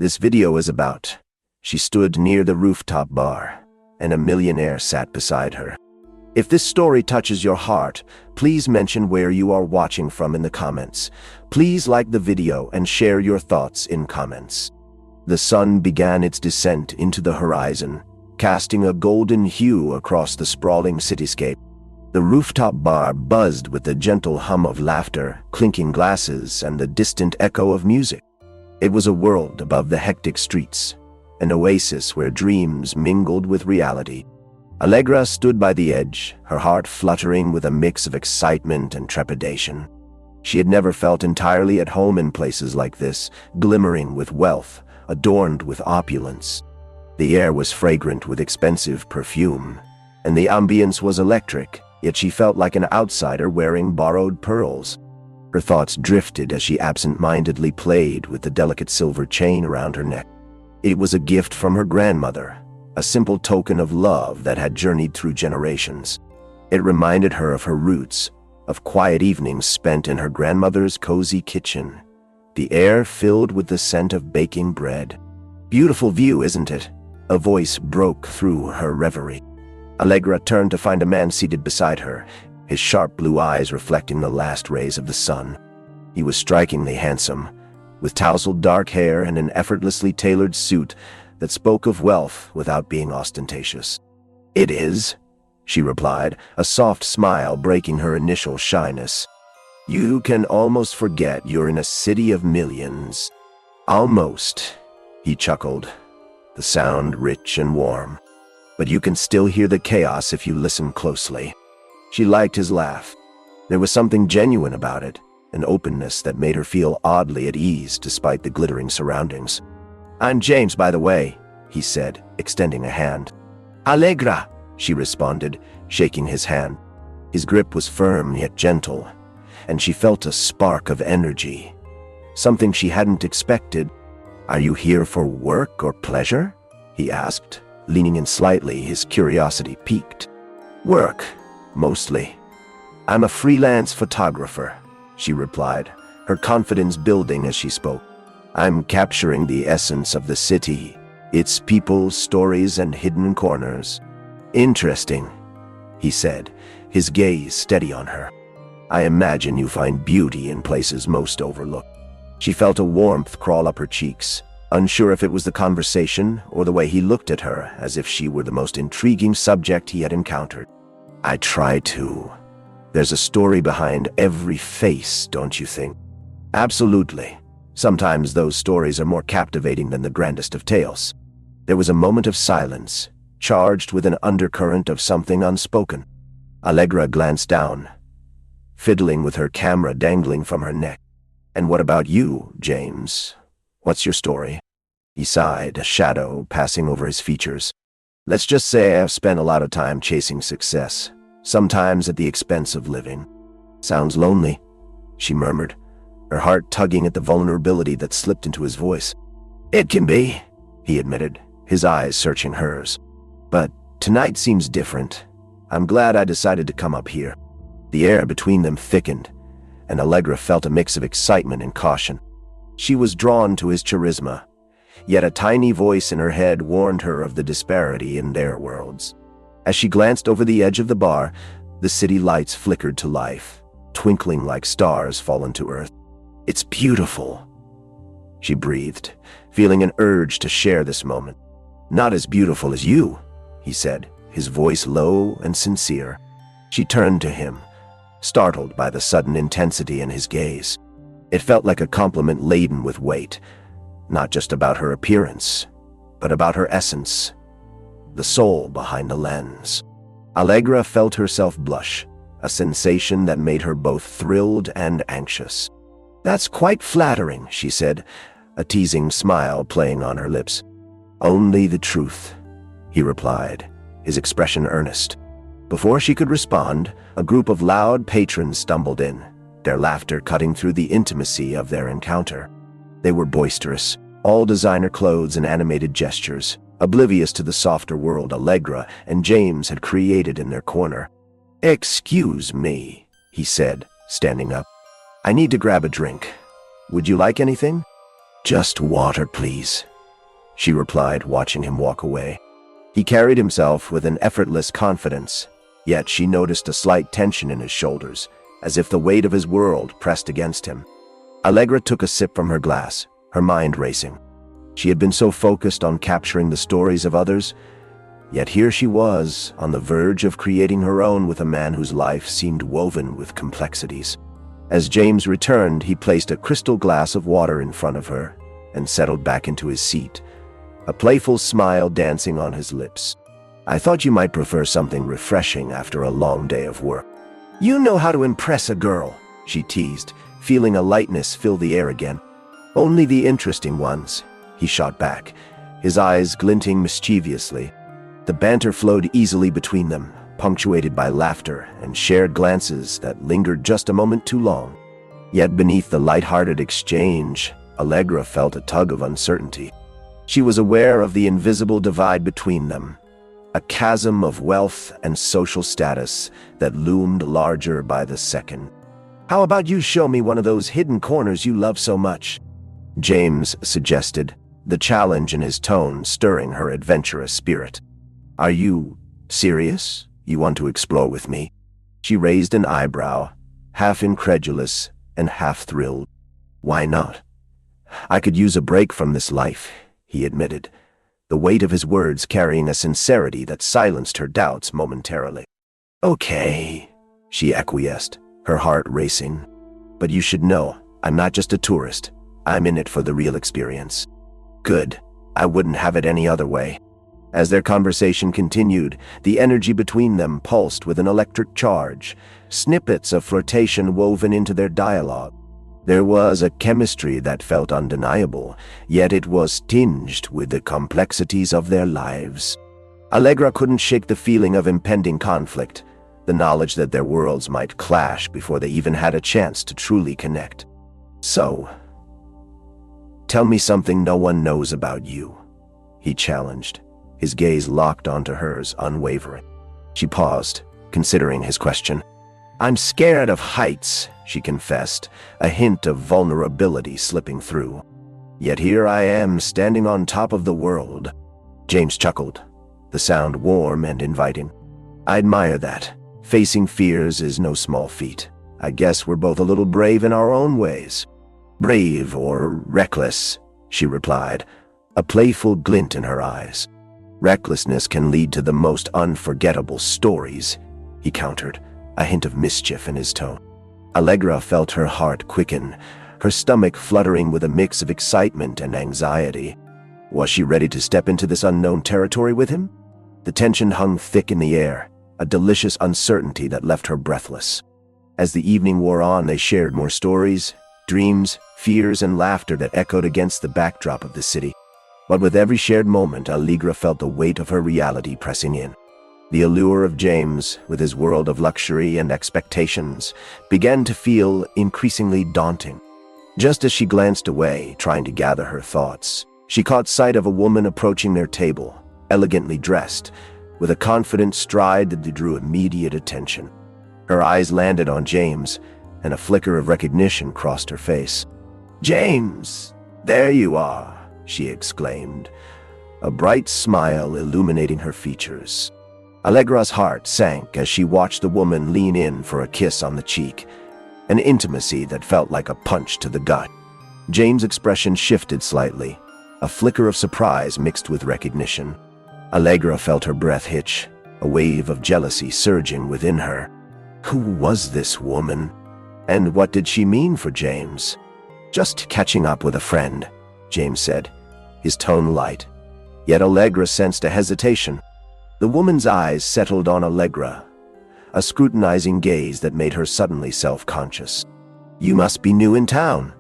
This video is about. She stood near the rooftop bar, and a millionaire sat beside her. If this story touches your heart, please mention where you are watching from in the comments. Please like the video and share your thoughts in comments. The sun began its descent into the horizon, casting a golden hue across the sprawling cityscape. The rooftop bar buzzed with the gentle hum of laughter, clinking glasses, and the distant echo of music. It was a world above the hectic streets, an oasis where dreams mingled with reality. Allegra stood by the edge, her heart fluttering with a mix of excitement and trepidation. She had never felt entirely at home in places like this, glimmering with wealth, adorned with opulence. The air was fragrant with expensive perfume, and the ambience was electric, yet she felt like an outsider wearing borrowed pearls. Her thoughts drifted as she absent-mindedly played with the delicate silver chain around her neck. It was a gift from her grandmother, a simple token of love that had journeyed through generations. It reminded her of her roots, of quiet evenings spent in her grandmother's cozy kitchen, the air filled with the scent of baking bread. "Beautiful view, isn't it?" A voice broke through her reverie. Allegra turned to find a man seated beside her, his sharp blue eyes reflecting the last rays of the sun. He was strikingly handsome, with tousled dark hair and an effortlessly tailored suit that spoke of wealth without being ostentatious. "It is," she replied, a soft smile breaking her initial shyness. "You can almost forget you're in a city of millions." "Almost," he chuckled, the sound rich and warm. "But you can still hear the chaos if you listen closely." She liked his laugh. There was something genuine about it, an openness that made her feel oddly at ease despite the glittering surroundings. "I'm James, by the way," he said, extending a hand. "Allegra," she responded, shaking his hand. His grip was firm yet gentle, and she felt a spark of energy, something she hadn't expected. "Are you here for work or pleasure?" he asked, leaning in slightly, his curiosity piqued. "Work, mostly. I'm a freelance photographer," she replied, her confidence building as she spoke. "I'm capturing the essence of the city, its people, stories, and hidden corners." "Interesting," he said, his gaze steady on her. "I imagine you find beauty in places most overlooked." She felt a warmth crawl up her cheeks, unsure if it was the conversation or the way he looked at her, as if she were the most intriguing subject he had encountered. "I try to. There's a story behind every face, don't you think?" "Absolutely. Sometimes those stories are more captivating than the grandest of tales." There was a moment of silence, charged with an undercurrent of something unspoken. Allegra glanced down, fiddling with her camera dangling from her neck. "And what about you, James? What's your story?" He sighed, a shadow passing over his features. "Let's just say I've spent a lot of time chasing success, sometimes at the expense of living." "Sounds lonely," she murmured, her heart tugging at the vulnerability that slipped into his voice. "It can be," he admitted, his eyes searching hers. "But tonight seems different. I'm glad I decided to come up here." The air between them thickened, and Allegra felt a mix of excitement and caution. She was drawn to his charisma, yet a tiny voice in her head warned her of the disparity in their worlds. As she glanced over the edge of the bar, the city lights flickered to life, twinkling like stars fallen to earth. "It's beautiful," she breathed, feeling an urge to share this moment. "Not as beautiful as you," he said, his voice low and sincere. She turned to him, startled by the sudden intensity in his gaze. It felt like a compliment laden with weight, not just about her appearance, but about her essence, the soul behind the lens. Allegra felt herself blush, a sensation that made her both thrilled and anxious. "That's quite flattering," she said, a teasing smile playing on her lips. "Only the truth," he replied, his expression earnest. Before she could respond, a group of loud patrons stumbled in, their laughter cutting through the intimacy of their encounter. They were boisterous, all designer clothes and animated gestures, oblivious to the softer world Allegra and James had created in their corner. "Excuse me," he said, standing up. "I need to grab a drink. Would you like anything?" "Just water, please," she replied, watching him walk away. He carried himself with an effortless confidence, yet she noticed a slight tension in his shoulders, as if the weight of his world pressed against him. Allegra took a sip from her glass, her mind racing. She had been so focused on capturing the stories of others, yet here she was, on the verge of creating her own with a man whose life seemed woven with complexities. As James returned, he placed a crystal glass of water in front of her and settled back into his seat, a playful smile dancing on his lips. "I thought you might prefer something refreshing after a long day of work." "You know how to impress a girl," she teased, feeling a lightness fill the air again. "Only the interesting ones," he shot back, his eyes glinting mischievously. The banter flowed easily between them, punctuated by laughter and shared glances that lingered just a moment too long. Yet beneath the light-hearted exchange, Allegra felt a tug of uncertainty. She was aware of the invisible divide between them, a chasm of wealth and social status that loomed larger by the second. "How about you show me one of those hidden corners you love so much?" James suggested, the challenge in his tone stirring her adventurous spirit. "Are you serious? You want to explore with me?" She raised an eyebrow, half incredulous and half thrilled. "Why not? I could use a break from this life," he admitted, the weight of his words carrying a sincerity that silenced her doubts momentarily. "Okay," she acquiesced, her heart racing. "But you should know, I'm not just a tourist. I'm in it for the real experience." "Good. I wouldn't have it any other way." As their conversation continued, the energy between them pulsed with an electric charge, snippets of flirtation woven into their dialogue. There was a chemistry that felt undeniable, yet it was tinged with the complexities of their lives. Allegra couldn't shake the feeling of impending conflict, the knowledge that their worlds might clash before they even had a chance to truly connect. "So, tell me something no one knows about you," he challenged, his gaze locked onto hers, unwavering. She paused, considering his question. "I'm scared of heights," she confessed, a hint of vulnerability slipping through. "Yet here I am, standing on top of the world." James chuckled, the sound warm and inviting. "I admire that. Facing fears is no small feat. I guess we're both a little brave in our own ways." "Brave or reckless," she replied, a playful glint in her eyes. "Recklessness can lead to the most unforgettable stories," he countered, a hint of mischief in his tone. Allegra felt her heart quicken, her stomach fluttering with a mix of excitement and anxiety. Was she ready to step into this unknown territory with him? The tension hung thick in the air, a delicious uncertainty that left her breathless. As the evening wore on, they shared more stories, dreams, fears, and laughter that echoed against the backdrop of the city. But with every shared moment, Allegra felt the weight of her reality pressing in. The allure of James, with his world of luxury and expectations, began to feel increasingly daunting. Just as she glanced away, trying to gather her thoughts, she caught sight of a woman approaching their table, elegantly dressed, with a confident stride that drew immediate attention. Her eyes landed on James, and a flicker of recognition crossed her face. "James, there you are," she exclaimed, a bright smile illuminating her features. Allegra's heart sank as she watched the woman lean in for a kiss on the cheek, an intimacy that felt like a punch to the gut. James' expression shifted slightly, a flicker of surprise mixed with recognition. Allegra felt her breath hitch, a wave of jealousy surging within her. Who was this woman? And what did she mean for James? "Just catching up with a friend," James said, his tone light. Yet Allegra sensed a hesitation. The woman's eyes settled on Allegra, a scrutinizing gaze that made her suddenly self-conscious. "You must be new in town,"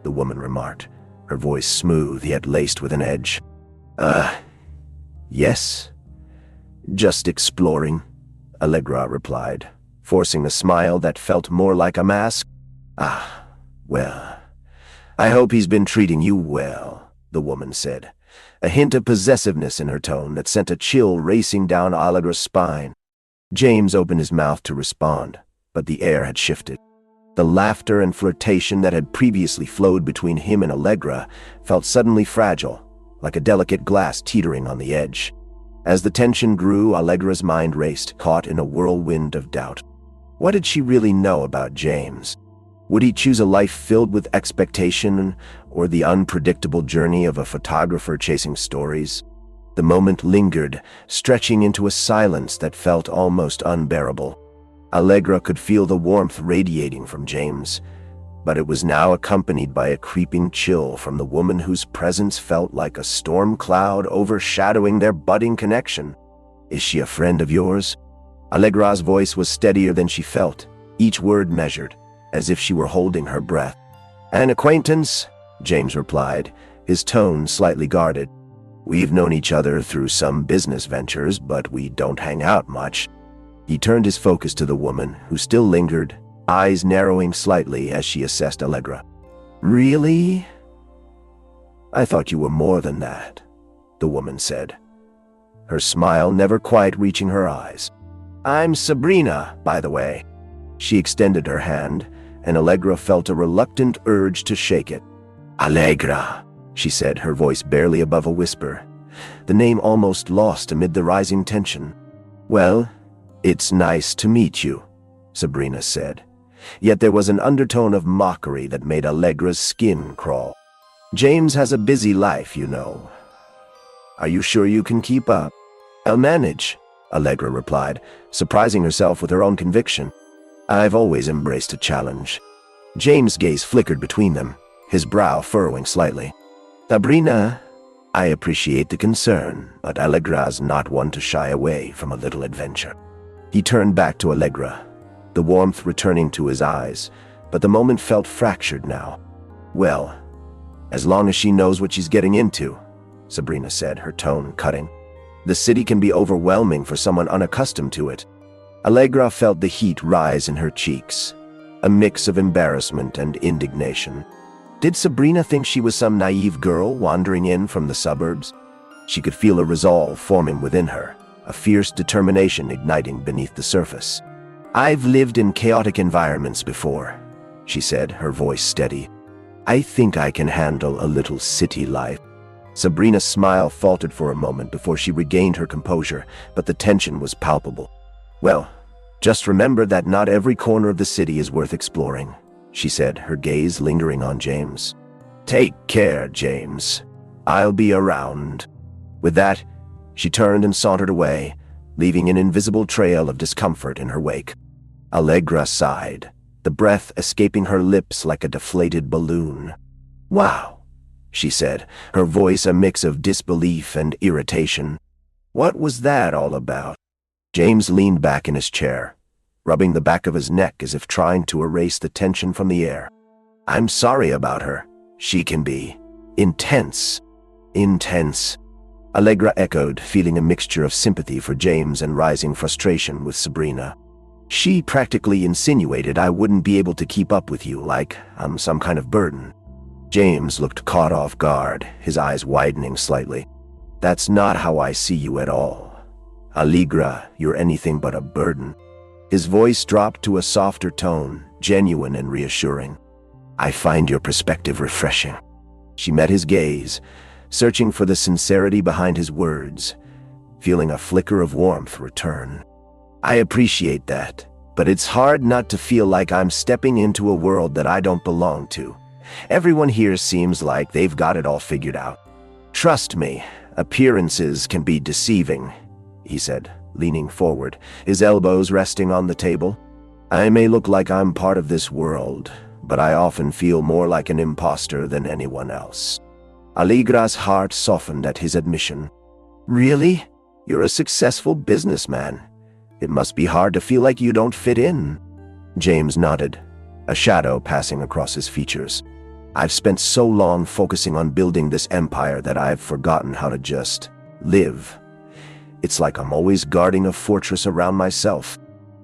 the woman remarked, her voice smooth yet laced with an edge. Yes. Just exploring," Allegra replied, forcing a smile that felt more like a mask. "Ah, well, I hope he's been treating you well," the woman said, a hint of possessiveness in her tone that sent a chill racing down Allegra's spine. James opened his mouth to respond, but the air had shifted. The laughter and flirtation that had previously flowed between him and Allegra felt suddenly fragile, like a delicate glass teetering on the edge. As the tension grew, Allegra's mind raced, caught in a whirlwind of doubt. What did she really know about James? Would he choose a life filled with expectation or the unpredictable journey of a photographer chasing stories? The moment lingered, stretching into a silence that felt almost unbearable. Allegra could feel the warmth radiating from James, but it was now accompanied by a creeping chill from the woman whose presence felt like a storm cloud overshadowing their budding connection. "Is she a friend of yours?" Allegra's voice was steadier than she felt, each word measured, as if she were holding her breath. "An acquaintance," James replied, his tone slightly guarded. "We've known each other through some business ventures, but we don't hang out much." He turned his focus to the woman, who still lingered, eyes narrowing slightly as she assessed Allegra. "Really? I thought you were more than that," the woman said, her smile never quite reaching her eyes. "I'm Sabrina, by the way." She extended her hand, and Allegra felt a reluctant urge to shake it. "Allegra," she said, her voice barely above a whisper, the name almost lost amid the rising tension. "Well, it's nice to meet you," Sabrina said. Yet there was an undertone of mockery that made Allegra's skin crawl. "James has a busy life, you know. Are you sure you can keep up?" "I'll manage," Allegra replied, surprising herself with her own conviction. "I've always embraced a challenge." James' gaze flickered between them, his brow furrowing slightly. "Sabrina, I appreciate the concern, but Allegra's not one to shy away from a little adventure." He turned back to Allegra, the warmth returning to his eyes, but the moment felt fractured now. "Well, as long as she knows what she's getting into," Sabrina said, her tone cutting. "The city can be overwhelming for someone unaccustomed to it." Allegra felt the heat rise in her cheeks, a mix of embarrassment and indignation. Did Sabrina think she was some naive girl wandering in from the suburbs? She could feel a resolve forming within her, a fierce determination igniting beneath the surface. "I've lived in chaotic environments before," she said, her voice steady. "I think I can handle a little city life." Sabrina's smile faltered for a moment before she regained her composure, but the tension was palpable. "Well, just remember that not every corner of the city is worth exploring," she said, her gaze lingering on James. "Take care, James. I'll be around." With that, she turned and sauntered away, leaving an invisible trail of discomfort in her wake. Allegra sighed, the breath escaping her lips like a deflated balloon. "Wow," she said, her voice a mix of disbelief and irritation. "What was that all about?" James leaned back in his chair, rubbing the back of his neck as if trying to erase the tension from the air. "I'm sorry about her. She can be intense." "Intense," Allegra echoed, feeling a mixture of sympathy for James and rising frustration with Sabrina. "She practically insinuated I wouldn't be able to keep up with you, like I'm some kind of burden." James looked caught off guard, his eyes widening slightly. "That's not how I see you at all. Allegra, you're anything but a burden." His voice dropped to a softer tone, genuine and reassuring. "I find your perspective refreshing." She met his gaze, searching for the sincerity behind his words, feeling a flicker of warmth return. "I appreciate that, but it's hard not to feel like I'm stepping into a world that I don't belong to. Everyone here seems like they've got it all figured out. Trust me, appearances can be deceiving," he said, leaning forward, his elbows resting on the table. "I may look like I'm part of this world, but I often feel more like an imposter than anyone else." Allegra's heart softened at his admission. "Really? You're a successful businessman. It must be hard to feel like you don't fit in." James nodded, a shadow passing across his features. "I've spent so long focusing on building this empire that I've forgotten how to just live. It's like I'm always guarding a fortress around myself."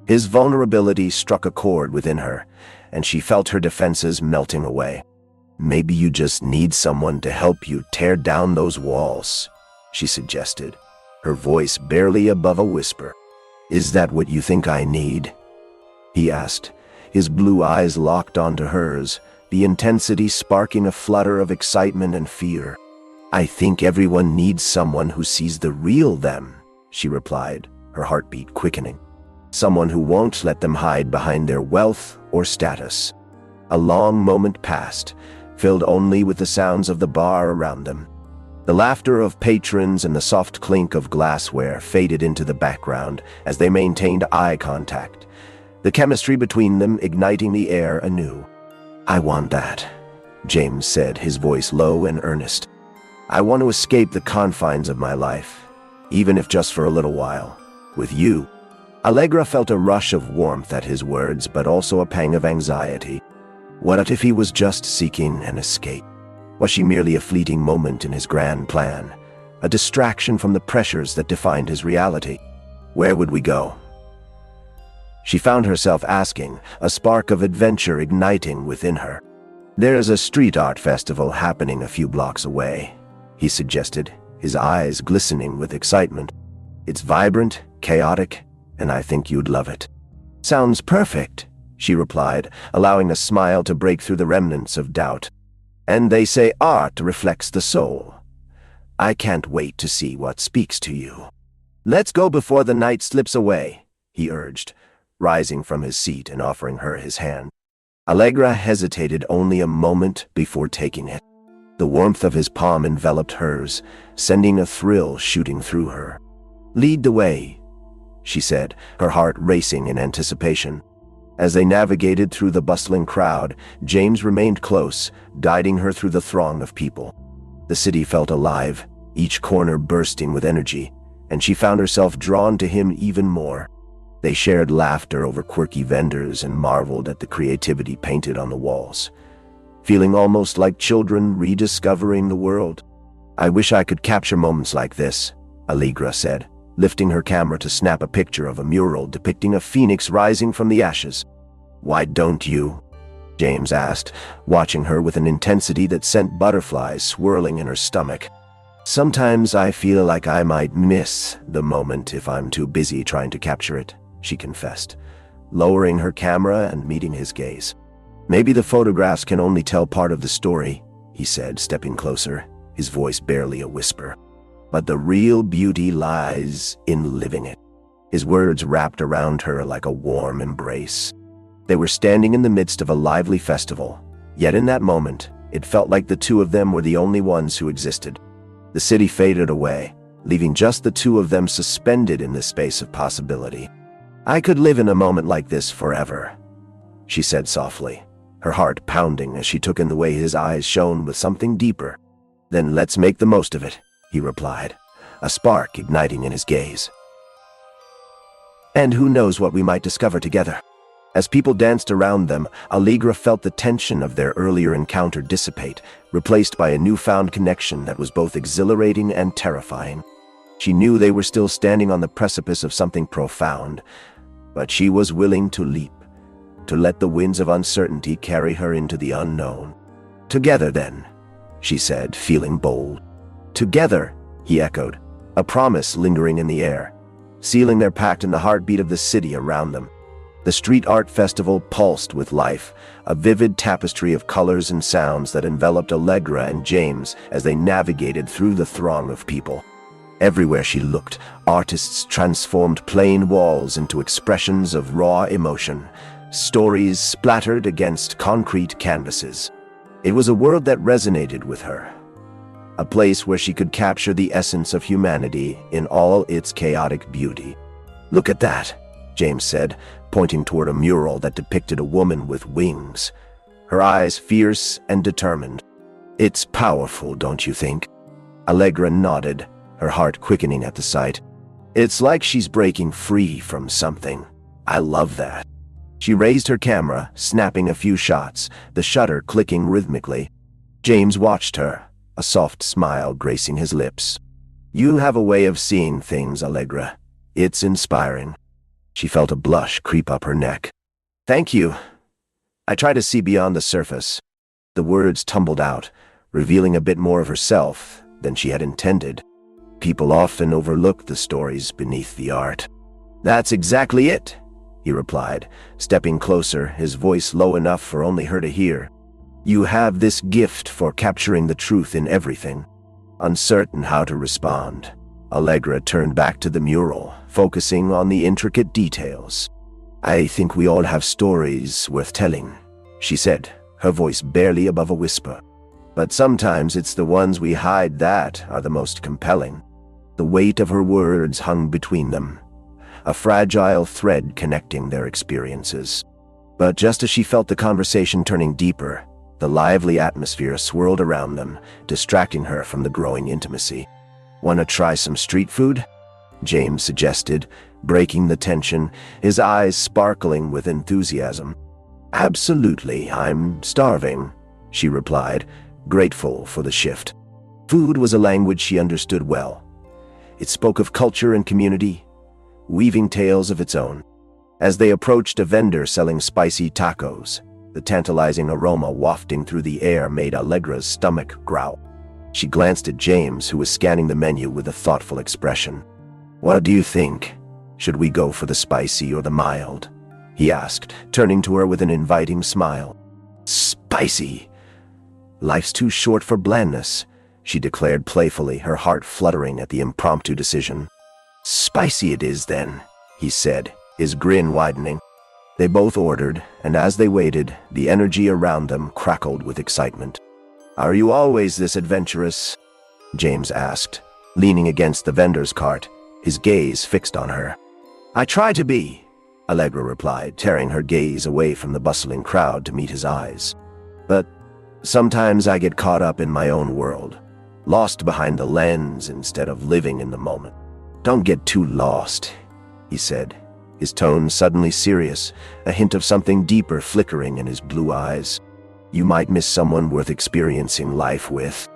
His vulnerability struck a chord within her, and she felt her defenses melting away. "Maybe you just need someone to help you tear down those walls," she suggested, her voice barely above a whisper. "Is that what you think I need?" he asked, his blue eyes locked onto hers, the intensity sparking a flutter of excitement and fear. I think everyone needs someone who sees the real them, she replied, her heartbeat quickening. Someone who won't let them hide behind their wealth or status. A long moment passed, filled only with the sounds of the bar around them. The laughter of patrons and the soft clink of glassware faded into the background as they maintained eye contact, the chemistry between them igniting the air anew. I want that, James said, his voice low and earnest. I want to escape the confines of my life, even if just for a little while, with you. Allegra felt a rush of warmth at his words, but also a pang of anxiety. What if he was just seeking an escape? Was she merely a fleeting moment in his grand plan, a distraction from the pressures that defined his reality? Where would we go? She found herself asking, a spark of adventure igniting within her. There's a street art festival happening a few blocks away, he suggested, his eyes glistening with excitement. It's vibrant, chaotic, and I think you'd love it. Sounds perfect, she replied, allowing a smile to break through the remnants of doubt. And they say art reflects the soul. I can't wait to see what speaks to you. Let's go before the night slips away, he urged, rising from his seat and offering her his hand. Allegra hesitated only a moment before taking it. The warmth of his palm enveloped hers, sending a thrill shooting through her. Lead the way, she said, her heart racing in anticipation. As they navigated through the bustling crowd, James remained close, guiding her through the throng of people. The city felt alive, each corner bursting with energy, and she found herself drawn to him even more. They shared laughter over quirky vendors and marveled at the creativity painted on the walls, feeling almost like children rediscovering the world. I wish I could capture moments like this, Allegra said, lifting her camera to snap a picture of a mural depicting a phoenix rising from the ashes. Why don't you? James asked, watching her with an intensity that sent butterflies swirling in her stomach. Sometimes I feel like I might miss the moment if I'm too busy trying to capture it, she confessed, lowering her camera and meeting his gaze. Maybe the photographs can only tell part of the story, he said, stepping closer, his voice barely a whisper. But the real beauty lies in living it. His words wrapped around her like a warm embrace. They were standing in the midst of a lively festival, yet in that moment, it felt like the two of them were the only ones who existed. The city faded away, leaving just the two of them suspended in the space of possibility. I could live in a moment like this forever, she said softly, her heart pounding as she took in the way his eyes shone with something deeper. Then let's make the most of it, he replied, a spark igniting in his gaze. And who knows what we might discover together? As people danced around them, Allegra felt the tension of their earlier encounter dissipate, replaced by a newfound connection that was both exhilarating and terrifying. She knew they were still standing on the precipice of something profound, but she was willing to leap, to let the winds of uncertainty carry her into the unknown. Together, then, she said, feeling bold. Together, he echoed, a promise lingering in the air, sealing their pact in the heartbeat of the city around them. The street art festival pulsed with life, a vivid tapestry of colors and sounds that enveloped Allegra and James as they navigated through the throng of people. Everywhere she looked, artists transformed plain walls into expressions of raw emotion, stories splattered against concrete canvases. It was a world that resonated with her, a place where she could capture the essence of humanity in all its chaotic beauty. Look at that, James said, pointing toward a mural that depicted a woman with wings, her eyes fierce and determined. It's powerful, don't you think? Allegra nodded, her heart quickening at the sight. It's like she's breaking free from something. I love that. She raised her camera, snapping a few shots, the shutter clicking rhythmically. James watched her, a soft smile gracing his lips. You have a way of seeing things, Allegra. It's inspiring. She felt a blush creep up her neck. Thank you. I try to see beyond the surface. The words tumbled out, revealing a bit more of herself than she had intended. People often overlook the stories beneath the art. That's exactly it, he replied, stepping closer, his voice low enough for only her to hear. You have this gift for capturing the truth in everything. Uncertain how to respond, Allegra turned back to the mural, focusing on the intricate details. "I think we all have stories worth telling," she said, her voice barely above a whisper. "But sometimes it's the ones we hide that are the most compelling." The weight of her words hung between them, a fragile thread connecting their experiences. But just as she felt the conversation turning deeper, the lively atmosphere swirled around them, distracting her from the growing intimacy. "Want to try some street food?" James suggested, breaking the tension, his eyes sparkling with enthusiasm. "Absolutely, I'm starving," she replied, grateful for the shift. Food was a language she understood well. It spoke of culture and community, weaving tales of its own. As they approached a vendor selling spicy tacos, the tantalizing aroma wafting through the air made Allegra's stomach growl. She glanced at James, who was scanning the menu with a thoughtful expression. "What do you think? Should we go for the spicy or the mild?" he asked, turning to her with an inviting smile. "Spicy. Life's too short for blandness," she declared playfully, her heart fluttering at the impromptu decision. "Spicy it is, then," he said, his grin widening. They both ordered, and as they waited, the energy around them crackled with excitement. "Are you always this adventurous?" James asked, leaning against the vendor's cart, his gaze fixed on her. "I try to be," Allegra replied, tearing her gaze away from the bustling crowd to meet his eyes. "But sometimes I get caught up in my own world, lost behind the lens instead of living in the moment." "Don't get too lost," he said, his tone suddenly serious, a hint of something deeper flickering in his blue eyes. "You might miss someone worth experiencing life with."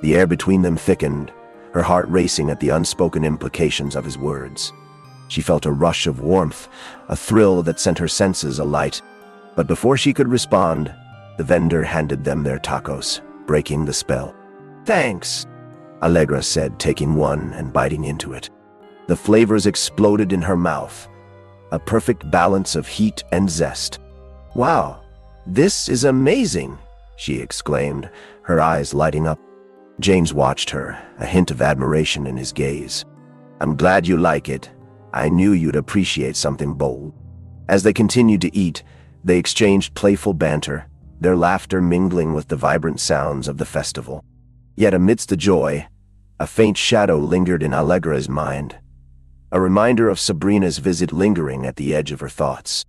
The air between them thickened, her heart racing at the unspoken implications of his words. She felt a rush of warmth, a thrill that sent her senses alight. But before she could respond, the vendor handed them their tacos, breaking the spell. "Thanks," Allegra said, taking one and biting into it. The flavors exploded in her mouth, a perfect balance of heat and zest. "Wow, this is amazing," she exclaimed, her eyes lighting up. James watched her, a hint of admiration in his gaze. "I'm glad you like it. I knew you'd appreciate something bold." As they continued to eat, they exchanged playful banter, their laughter mingling with the vibrant sounds of the festival. Yet amidst the joy, a faint shadow lingered in Allegra's mind, a reminder of Sabrina's visit lingering at the edge of her thoughts.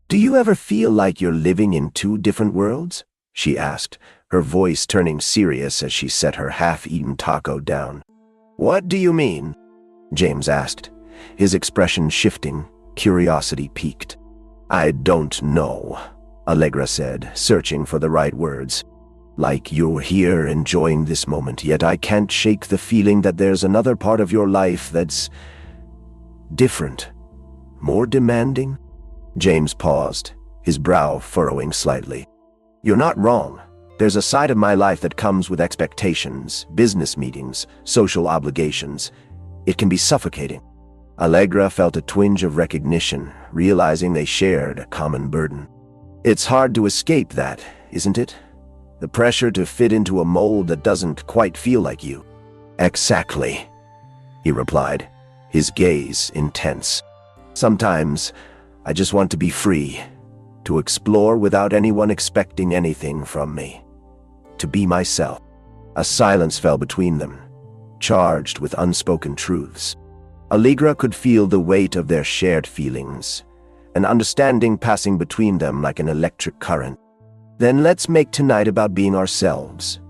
"Do you ever feel like you're living in two different worlds?" she asked, her voice turning serious as she set her half-eaten taco down. "What do you mean?" James asked, his expression shifting, curiosity piqued. "I don't know," Allegra said, searching for the right words. "Like you're here enjoying this moment, yet I can't shake the feeling that there's another part of your life that's different, more demanding." James paused, his brow furrowing slightly. "You're not wrong. There's a side of my life that comes with expectations, business meetings, social obligations. It can be suffocating." Allegra felt a twinge of recognition, realizing they shared a common burden. "It's hard to escape that, isn't it? The pressure to fit into a mold that doesn't quite feel like you." "Exactly," he replied, his gaze intense. "Sometimes I just want to be free, to explore without anyone expecting anything from me, to be myself." A silence fell between them, charged with unspoken truths. Allegra could feel the weight of their shared feelings, an understanding passing between them like an electric current. "Then let's make tonight about being ourselves,"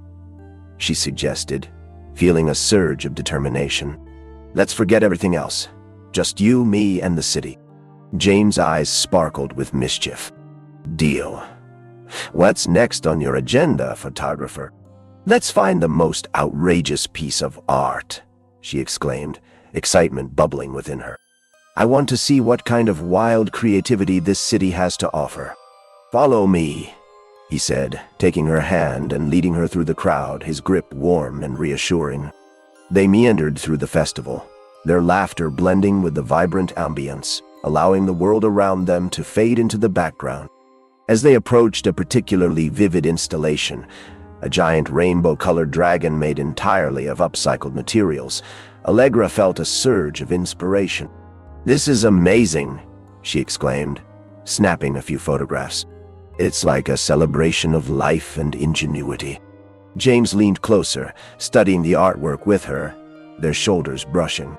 she suggested, feeling a surge of determination. "Let's forget everything else. Just you, me, and the city." James' eyes sparkled with mischief. "Deal. What's next on your agenda, photographer?" "Let's find the most outrageous piece of art," she exclaimed, excitement bubbling within her. "I want to see what kind of wild creativity this city has to offer." "Follow me," he said, taking her hand and leading her through the crowd, his grip warm and reassuring. They meandered through the festival, their laughter blending with the vibrant ambience, allowing the world around them to fade into the background. As they approached a particularly vivid installation, a giant rainbow-colored dragon made entirely of upcycled materials. Allegra felt a surge of inspiration. "This is amazing," she exclaimed, snapping a few photographs. "It's like a celebration of life and ingenuity." James leaned closer, studying the artwork with her, their shoulders brushing.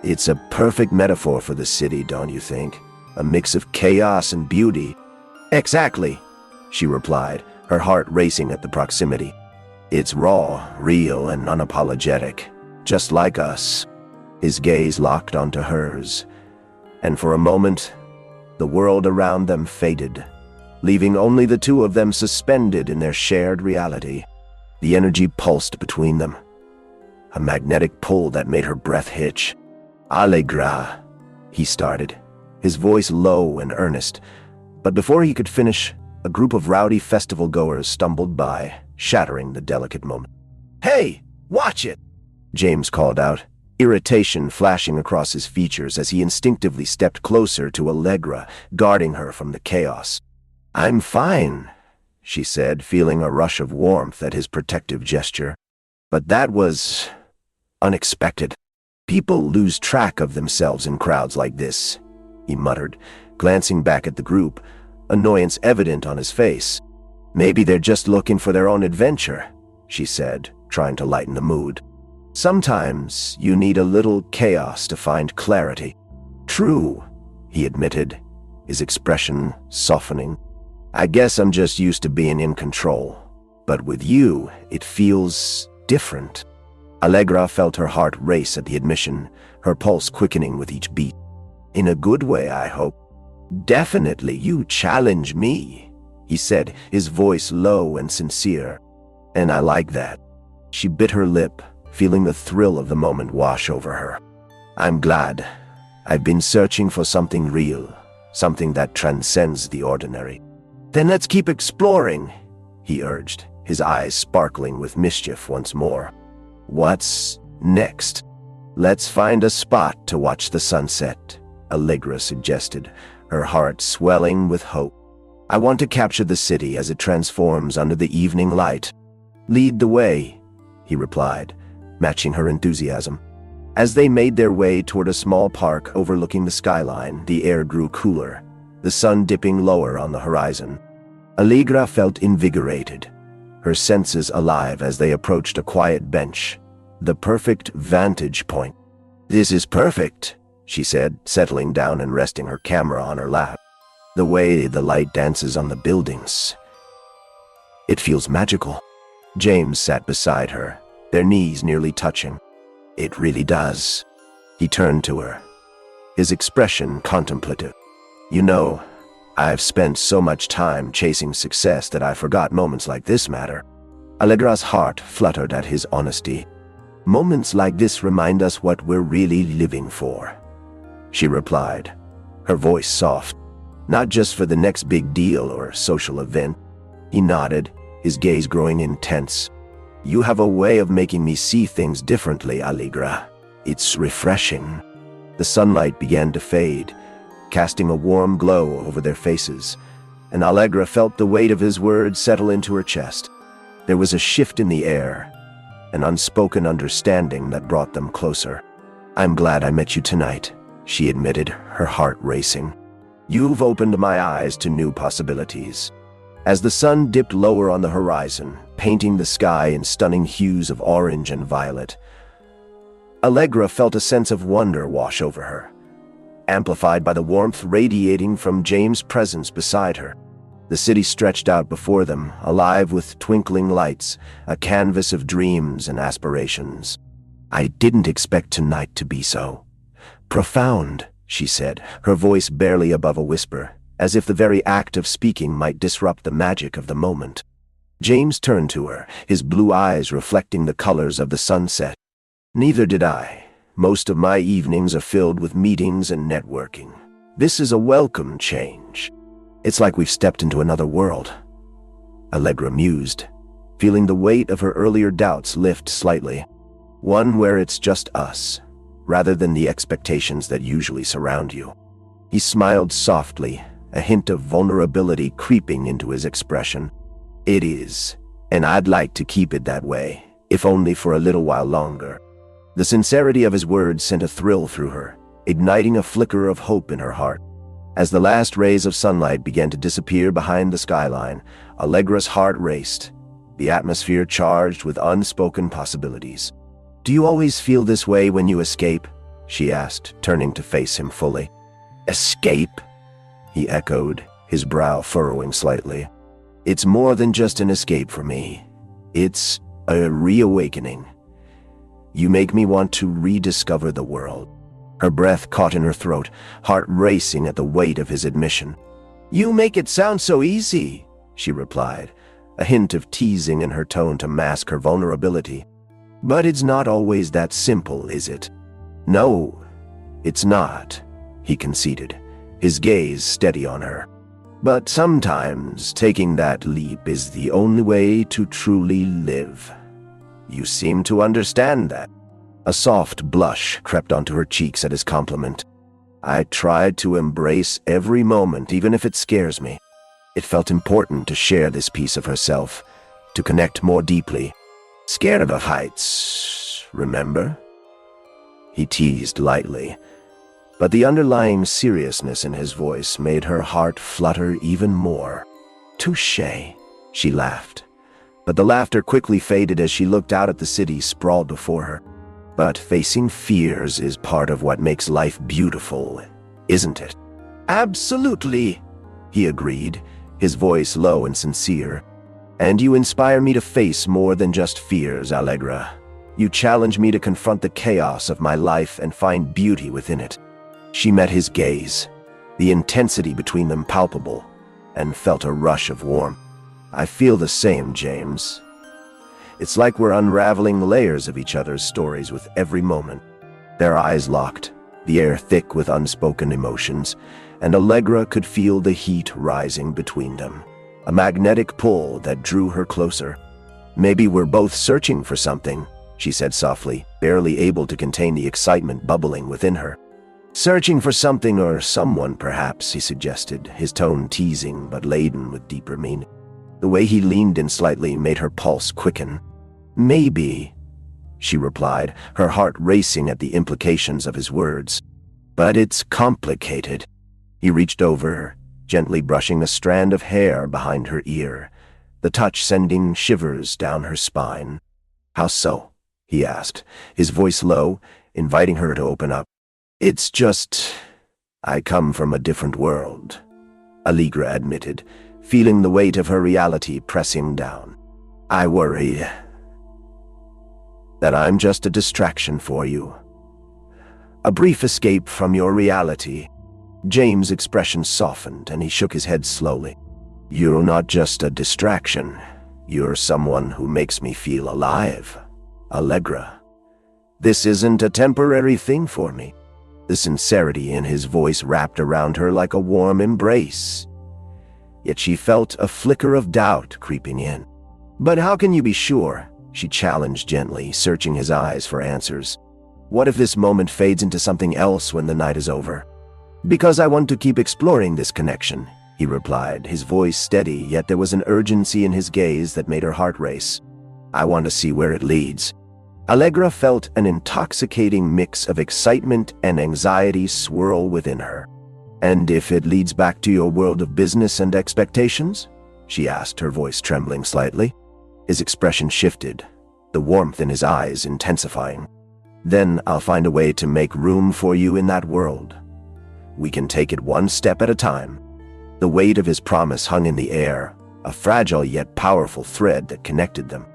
"It's a perfect metaphor for the city, don't you think? A mix of chaos and beauty." "Exactly," she replied, her heart racing at the proximity. "It's raw, real, and unapologetic, just like us." His gaze locked onto hers, and for a moment, the world around them faded, leaving only the two of them suspended in their shared reality. The energy pulsed between them, a magnetic pull that made her breath hitch. "Allegra," he started, his voice low and earnest, but before he could finish, a group of rowdy festival-goers stumbled by, shattering the delicate moment. "Hey, watch it!" James called out, irritation flashing across his features as he instinctively stepped closer to Allegra, guarding her from the chaos. "I'm fine," she said, feeling a rush of warmth at his protective gesture. "But that was unexpected. People lose track of themselves in crowds like this," he muttered, glancing back at the group, annoyance evident on his face. "Maybe they're just looking for their own adventure," she said, trying to lighten the mood. "Sometimes you need a little chaos to find clarity." "True," he admitted, his expression softening. "I guess I'm just used to being in control. But with you, it feels different." Allegra felt her heart race at the admission, her pulse quickening with each beat. "In a good way, I hope." "Definitely, you challenge me," he said, his voice low and sincere. "And I like that." She bit her lip, feeling the thrill of the moment wash over her. "I'm glad. I've been searching for something real, something that transcends the ordinary." "Then let's keep exploring," he urged, his eyes sparkling with mischief once more. "What's next?" "Let's find a spot to watch the sunset," Allegra suggested, her heart swelling with hope. "I want to capture the city as it transforms under the evening light." "Lead the way," he replied, matching her enthusiasm. As they made their way toward a small park overlooking the skyline, the air grew cooler, the sun dipping lower on the horizon. Allegra felt invigorated, her senses alive as they approached a quiet bench, the perfect vantage point. "This is perfect," she said, settling down and resting her camera on her lap. "The way the light dances on the buildings. It feels magical." James sat beside her, their knees nearly touching. "It really does." He turned to her, his expression contemplative. "You know, I've spent so much time chasing success that I forgot moments like this matter." Allegra's heart fluttered at his honesty. "Moments like this remind us what we're really living for," she replied, her voice soft. "Not just for the next big deal or social event." He nodded, his gaze growing intense. "You have a way of making me see things differently, Allegra. It's refreshing." The sunlight began to fade, casting a warm glow over their faces, and Allegra felt the weight of his words settle into her chest. There was a shift in the air, an unspoken understanding that brought them closer. "I'm glad I met you tonight," she admitted, her heart racing. "You've opened my eyes to new possibilities." As the sun dipped lower on the horizon, painting the sky in stunning hues of orange and violet, Allegra felt a sense of wonder wash over her, amplified by the warmth radiating from James' presence beside her. The city stretched out before them, alive with twinkling lights, a canvas of dreams and aspirations. "I didn't expect tonight to be so profound," she said, her voice barely above a whisper, as if the very act of speaking might disrupt the magic of the moment. James turned to her, his blue eyes reflecting the colors of the sunset. "Neither did I. Most of my evenings are filled with meetings and networking. This is a welcome change. It's like we've stepped into another world." Allegra mused, feeling the weight of her earlier doubts lift slightly. One where it's just us, rather than the expectations that usually surround you. He smiled softly, a hint of vulnerability creeping into his expression. "It is, And I'd like to keep it that way, if only for a little while longer. The sincerity of his words sent a thrill through her, igniting a flicker of hope in her heart. As the last rays of sunlight began to disappear behind the skyline, Allegra's heart raced, the atmosphere charged with unspoken possibilities. "Do you always feel this way when you escape?" she asked, turning to face him fully. "Escape?" he echoed, his brow furrowing slightly. "It's more than just an escape for me. It's a reawakening. You make me want to rediscover the world." Her breath caught in her throat, heart racing at the weight of his admission. "You make it sound so easy," she replied, a hint of teasing in her tone to mask her vulnerability. "But it's not always that simple, is it?" "No, it's not," he conceded, his gaze steady on her. "But sometimes taking that leap is the only way to truly live. You seem to understand that." A soft blush crept onto her cheeks at his compliment. "I tried to embrace every moment, even if it scares me." It felt important to share this piece of herself, to connect more deeply. "Scared of heights, remember?" he teased lightly, but the underlying seriousness in his voice made her heart flutter even more. "Touché," she laughed, but the laughter quickly faded as she looked out at the city sprawled before her. "But facing fears is part of what makes life beautiful, isn't it?" "Absolutely," he agreed, his voice low and sincere. "And you inspire me to face more than just fears, Allegra. You challenge me to confront the chaos of my life and find beauty within it." She met his gaze, the intensity between them palpable, and felt a rush of warmth. "I feel the same, James. It's like we're unraveling the layers of each other's stories with every moment." Their eyes locked, the air thick with unspoken emotions, and Allegra could feel the heat rising between them, a magnetic pull that drew her closer. "Maybe we're both searching for something," she said softly, barely able to contain the excitement bubbling within her. "Searching for something or someone, perhaps," he suggested, his tone teasing but laden with deeper meaning. The way he leaned in slightly made her pulse quicken. "Maybe," she replied, her heart racing at the implications of his words. "But it's complicated." He reached over her, gently brushing a strand of hair behind her ear, the touch sending shivers down her spine. "How so?" he asked, his voice low, inviting her to open up. "It's just, I come from a different world," Allegra admitted, feeling the weight of her reality pressing down. "I worry that I'm just a distraction for you. A brief escape from your reality." James' expression softened and he shook his head slowly. "You're not just a distraction. You're someone who makes me feel alive, Allegra. This isn't a temporary thing for me." The sincerity in his voice wrapped around her like a warm embrace. Yet she felt a flicker of doubt creeping in. "But how can you be sure?" she challenged gently, searching his eyes for answers. "What if this moment fades into something else when the night is over?" "Because I want to keep exploring this connection," he replied, his voice steady, yet there was an urgency in his gaze that made her heart race. "I want to see where it leads." Allegra felt an intoxicating mix of excitement and anxiety swirl within her. "And if it leads back to your world of business and expectations?" she asked, her voice trembling slightly. His expression shifted, the warmth in his eyes intensifying. "Then I'll find a way to make room for you in that world. We can take it one step at a time." The weight of his promise hung in the air, a fragile yet powerful thread that connected them.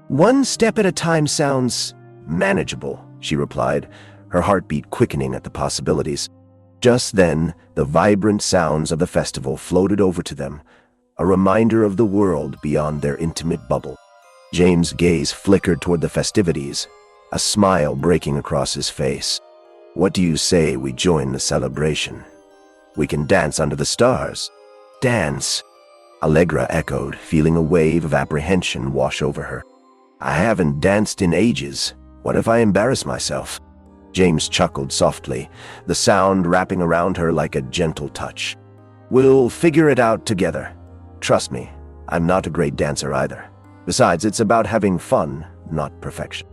"One step at a time sounds manageable," she replied, her heartbeat quickening at the possibilities. Just then, the vibrant sounds of the festival floated over to them, a reminder of the world beyond their intimate bubble. James' gaze flickered toward the festivities, a smile breaking across his face. "What do you say we join the celebration? We can dance under the stars." "Dance?" Allegra echoed, feeling a wave of apprehension wash over her. "I haven't danced in ages. What if I embarrass myself?" James chuckled softly, the sound wrapping around her like a gentle touch. "We'll figure it out together. Trust me, I'm not a great dancer either. Besides, it's about having fun, not perfection.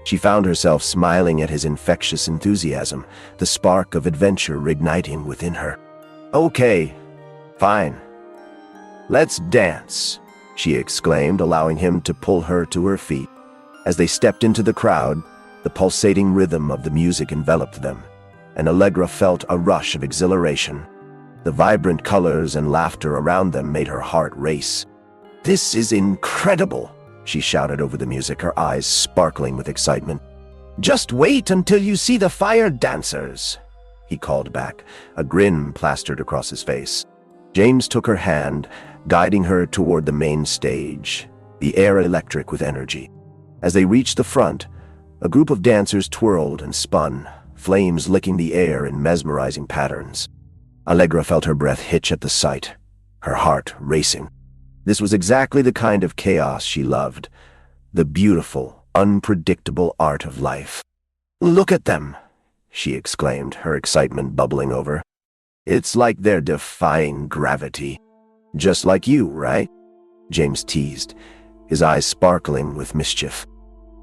She found herself smiling at his infectious enthusiasm, the spark of adventure reigniting within her. "Okay, fine. Let's dance," she exclaimed, allowing him to pull her to her feet. As they stepped into the crowd, the pulsating rhythm of the music enveloped them, and Allegra felt a rush of exhilaration. The vibrant colors and laughter around them made her heart race. "This is incredible," she shouted over the music, her eyes sparkling with excitement. "Just wait until you see the fire dancers," he called back, a grin plastered across his face. James took her hand, guiding her toward the main stage, the air electric with energy. As they reached the front, a group of dancers twirled and spun, flames licking the air in mesmerizing patterns. Allegra felt her breath hitch at the sight, her heart racing. This was exactly the kind of chaos she loved, the beautiful, unpredictable art of life. "Look at them," she exclaimed, her excitement bubbling over. "It's like they're defying gravity. Just like you, right?" James teased, his eyes sparkling with mischief.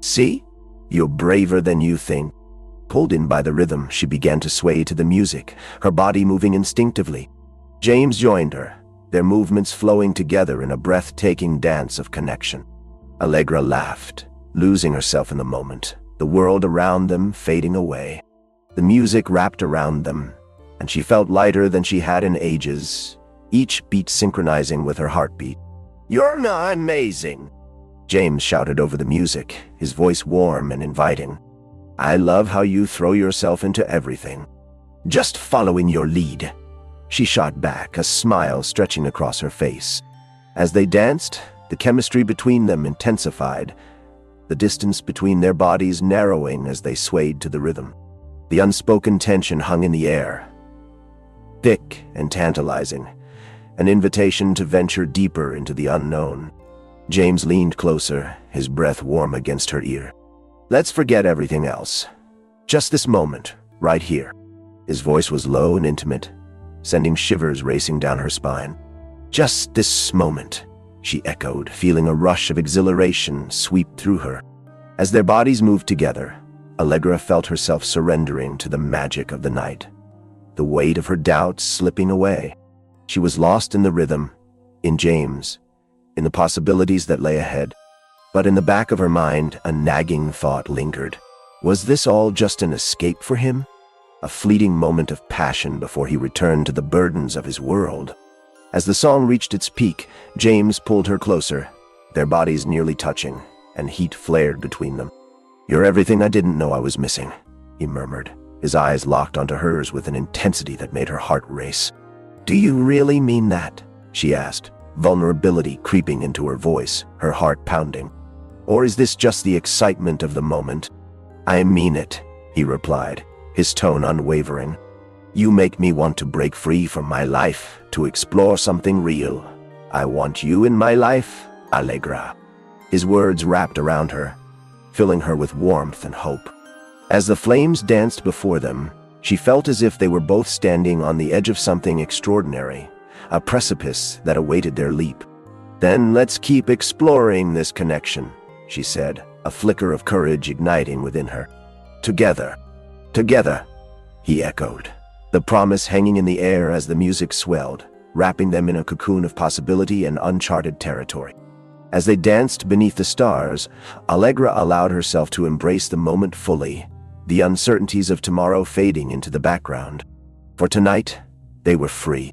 "See? You're braver than you think." Pulled in by the rhythm, she began to sway to the music, her body moving instinctively. James joined her, their movements flowing together in a breathtaking dance of connection. Allegra laughed, losing herself in the moment, the world around them fading away. The music wrapped around them, and she felt lighter than she had in ages, each beat synchronizing with her heartbeat. "You're not amazing," James shouted over the music, his voice warm and inviting. "I love how you throw yourself into everything. Just following your lead," she shot back, a smile stretching across her face. As they danced, the chemistry between them intensified, the distance between their bodies narrowing as they swayed to the rhythm. The unspoken tension hung in the air, thick and tantalizing, an invitation to venture deeper into the unknown. James leaned closer, his breath warm against her ear. "Let's forget everything else. Just this moment, right here." His voice was low and intimate, sending shivers racing down her spine. "Just this moment," she echoed, feeling a rush of exhilaration sweep through her. As their bodies moved together, Allegra felt herself surrendering to the magic of the night, the weight of her doubts slipping away. She was lost in the rhythm, in James, in the possibilities that lay ahead. But in the back of her mind, a nagging thought lingered. Was this all just an escape for him? A fleeting moment of passion before he returned to the burdens of his world? As the song reached its peak, James pulled her closer, their bodies nearly touching, and heat flared between them. "You're everything I didn't know I was missing," he murmured, his eyes locked onto hers with an intensity that made her heart race. "Do you really mean that?" she asked, vulnerability creeping into her voice, her heart pounding. "Or is this just the excitement of the moment?" "I mean it," he replied, his tone unwavering. "You make me want to break free from my life, to explore something real. I want you in my life, Allegra." His words wrapped around her, filling her with warmth and hope. As the flames danced before them, she felt as if they were both standing on the edge of something extraordinary, a precipice that awaited their leap. "Then let's keep exploring this connection," she said, a flicker of courage igniting within her. "Together." "Together," he echoed, the promise hanging in the air as the music swelled, wrapping them in a cocoon of possibility and uncharted territory. As they danced beneath the stars, Allegra allowed herself to embrace the moment fully, the uncertainties of tomorrow fading into the background. For tonight, they were free.